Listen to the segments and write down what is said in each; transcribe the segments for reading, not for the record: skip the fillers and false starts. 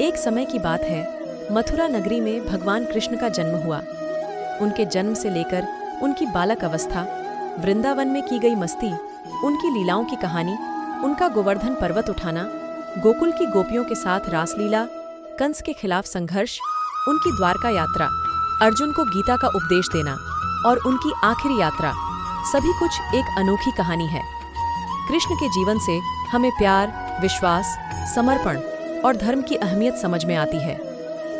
एक समय की बात है, मथुरा नगरी में भगवान कृष्ण का जन्म हुआ। उनके जन्म से लेकर उनकी बालक अवस्था, वृंदावन में की गई मस्ती, उनकी लीलाओं की कहानी, उनका गोवर्धन पर्वत उठाना, गोकुल की गोपियों के साथ रासलीला, कंस के खिलाफ संघर्ष, उनकी द्वारका यात्रा, अर्जुन को गीता का उपदेश देना और उनकी आखिरी यात्रा, सभी कुछ एक अनोखी कहानी है। कृष्ण के जीवन से हमें प्यार, विश्वास, समर्पण और धर्म की अहमियत समझ में आती है।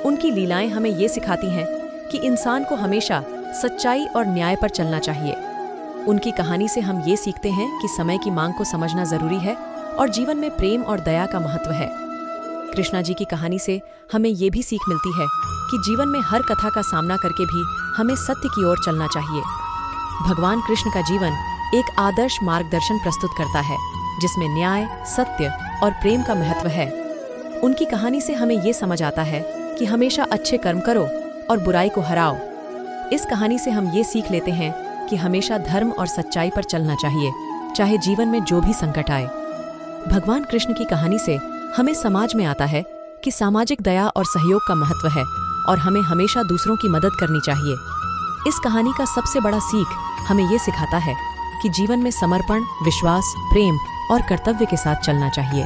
उनकी लीलाएं हमें ये सिखाती हैं कि इंसान को हमेशा सच्चाई और न्याय पर चलना चाहिए। उनकी कहानी से हम ये सीखते हैं कि समय की मांग को समझना जरूरी है और जीवन में प्रेम और दया का महत्व है। कृष्णा जी की कहानी से हमें ये भी सीख मिलती है कि जीवन में हर कथा का सामना करके भी हमें सत्य की ओर चलना चाहिए। भगवान कृष्ण का जीवन एक आदर्श मार्गदर्शन प्रस्तुत करता है, जिसमें न्याय, सत्य और प्रेम का महत्व है। उनकी कहानी से हमें ये समझ आता है कि हमेशा अच्छे कर्म करो और बुराई को हराओ। इस कहानी से हम ये सीख लेते हैं कि हमेशा धर्म और सच्चाई पर चलना चाहिए, चाहे जीवन में जो भी संकट आए। भगवान कृष्ण की कहानी से हमें समाज में आता है कि सामाजिक दया और सहयोग का महत्व है और हमें हमेशा दूसरों की मदद करनी चाहिए। इस कहानी का सबसे बड़ा सीख हमें ये सिखाता है कि जीवन में समर्पण, विश्वास, प्रेम और कर्तव्य के साथ चलना चाहिए।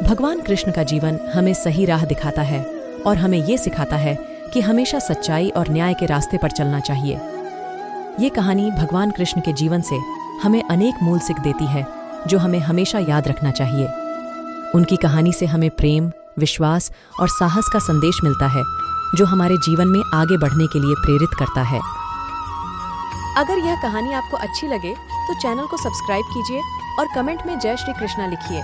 भगवान कृष्ण का जीवन हमें सही राह दिखाता है और हमें ये सिखाता है कि हमेशा सच्चाई और न्याय के रास्ते पर चलना चाहिए। ये कहानी भगवान कृष्ण के जीवन से हमें अनेक मूल सीख देती है, जो हमें हमेशा याद रखना चाहिए। उनकी कहानी से हमें प्रेम, विश्वास और साहस का संदेश मिलता है, जो हमारे जीवन में आगे बढ़ने के लिए प्रेरित करता है। अगर यह कहानी आपको अच्छी लगे तो चैनल को सब्सक्राइब कीजिए और कमेंट में जय श्री कृष्णा लिखिए।